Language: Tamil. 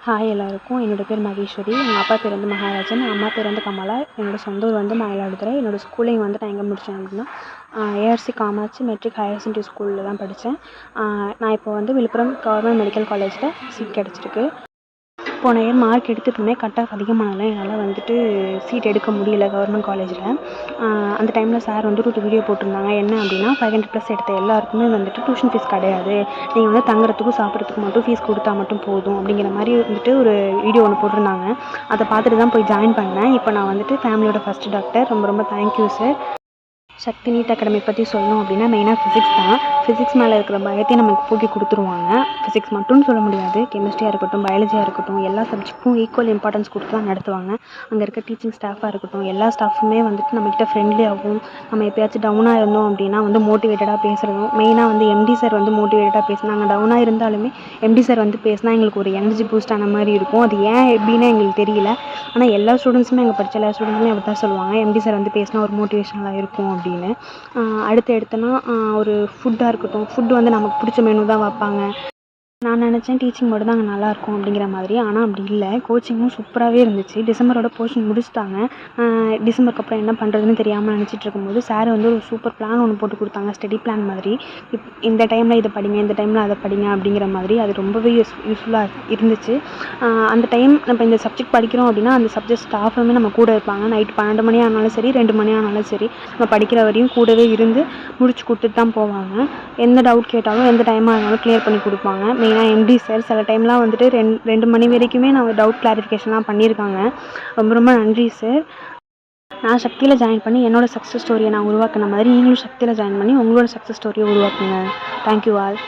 ஹாய் எல்லாருக்கும். என்னோட பேர் மகேஸ்வரி. எங்கள் அப்பா பேர் வந்து மகாராஜன், அம்மா பேர் வந்து கமலா. என்னோடய சொந்த ஊர் வந்து மயிலாடுதுறை. என்னோடய ஸ்கூலிங் வந்து நான் எங்கே முடித்தேன் அப்படின்னா ARC Kamatchi matric higher secondary ஸ்கூலில் தான் படித்தேன். நான் இப்போ வந்து விழுப்புரம் கவர்மெண்ட் மெடிக்கல் காலேஜில் சீட் கிடச்சிருக்கு. போன இயர் மார்க் எடுத்துட்டுமே கட் ஆஃப் அதிகமானால என்னால் வந்துட்டு சீட் எடுக்க முடியல கவர்மெண்ட் காலேஜில். அந்த டைமில் சார் வந்து ஒரு வீடியோ போட்டிருந்தாங்க. என்ன அப்படின்னா 500+ எடுத்த எல்லாருக்குமே வந்துட்டு டியூஷன் ஃபீஸ் கிடையாது, நீங்கள் வந்து தங்குறதுக்கும் சாப்பிட்றதுக்கும் மட்டும் ஃபீஸ் கொடுத்தா மட்டும் போதும் அப்படிங்கிற மாதிரி வந்துட்டு ஒரு வீடியோ ஒன்று போட்டிருந்தாங்க. அதை பார்த்துட்டு தான் போய் ஜாயின் பண்ணேன். இப்போ நான் வந்துட்டு ஃபேமிலியோட ஃபஸ்ட்டு டாக்டர். ரொம்ப ரொம்ப தேங்க்யூ சார். சக்தி நீட் அகாடமி பற்றி சொல்லணும் அப்படின்னா மெயினாக ஃபிசிக்ஸ் தான். ஃபிசிக்ஸ் மேலே இருக்கிற பயத்தையும் நமக்கு போக்கி கொடுத்துருவாங்க. ஃபிசிக்ஸ் மட்டும்னு சொல்ல முடியாது, கெமிஸ்ட்ரியாக இருக்கட்டும், பயாலஜியாக இருக்கட்டும், எல்லா சப்ஜெக்ட்டுக்கும் ஈக்குவல் இம்பார்ட்டன்ஸ் கொடுத்து தான் நடத்துவாங்க. அங்கே இருக்க டீச்சிங் ஸ்டாஃபாக இருக்கட்டும், எல்லா ஸ்டாஃபுமே வந்துட்டு நம்மக்கிட்ட ஃப்ரெண்ட்லியாகவும், நம்ம எப்போயாச்சும் டவுனாக இருந்தோம் அப்படின்னா வந்து மோட்டிவேட்டடாக பேசுகிறதும், மெயினாக வந்து எம்டி சார் வந்து மோட்டிவேட்டடாக பேசினாங்க. டவுனாக இருந்தாலுமே எம்டி சார் வந்து பேசினா எங்களுக்கு ஒரு எனர்ஜி பூஸ்ட் ஆன மாதிரி இருக்கும். அது ஏன் எப்படின்னு எங்களுக்கு தெரியல. ஆனால் எல்லா ஸ்டூடெண்ட்ஸுமே அங்கே படித்த எல்லா ஸ்டூடெண்ட்ஸுமே அப்படி தான் சொல்லுவாங்க, எம்டி சார் வந்து பேசினா ஒரு மோட்டிவேஷனலாக இருக்கும் அப்படின்னு. அடுத்து எடுத்தோன்னா ஒரு ஃபுட்டாக இருக்கட்டும், ஃபுட்டு வந்து நமக்கு பிடிச்ச மெனு தான் வைப்பாங்க. நான் நினச்சேன் டீச்சிங் மட்டும் தான் அங்கே நல்லாயிருக்கும் அப்படிங்கிற மாதிரி. ஆனால் அப்படி இல்லை, கோச்சிங்கும் சூப்பராகவே இருந்துச்சு. டிசம்பரோட போர்ஷன் முடிச்சிட்டாங்க. டிசம்பருக்கு அப்புறம் என்ன பண்ணுறதுன்னு தெரியாமல் நினச்சிட்டு இருக்கும்போது சார் வந்து ஒரு சூப்பர் பிளான் ஒன்று போட்டு கொடுத்தாங்க, ஸ்டடி பிளான் மாதிரி. இந்த டைமில் இதை படிங்க, இந்த டைமில் அதை படிங்க அப்படிங்கிற மாதிரி. அது ரொம்பவே யூஸ்ஃபுல்லாக இருந்துச்சு. அந்த டைம் நம்ம இந்த சப்ஜெக்ட் படிக்கிறோம் அப்படின்னா அந்த சப்ஜெக்ட் ஸ்டாஃபுமே நம்ம கூட இருப்பாங்க. நைட்டு 12 மணி ஆனாலும் சரி, 2 மணி ஆனாலும் சரி, நம்ம படிக்கிற வரையும் கூடவே இருந்து முடிச்சு கொடுத்துட்டு தான் போவாங்க. எந்த டவுட் கேட்டாலும் எந்த டைமாக இருந்தாலும் கிளியர் பண்ணி கொடுப்பாங்க. மெயினாக எம்டி சார் சில டைம்லாம் வந்துட்டு 2 மணி வரைக்குமே நான் டவுட் கிளாரிஃபிகேஷன்லாம் பண்ணியிருக்காங்க. ரொம்ப ரொம்ப நன்றி சார். நான் சக்தியில் ஜாயின் பண்ணி என்னோடய சக்ஸஸ் ஸ்டோரியை நான் உருவாக்கின மாதிரி நீங்களும் சக்தியில் ஜாயின் பண்ணி உங்களோட சக்ஸஸ் ஸ்டோரியை உருவாக்குங்க. Thank you all.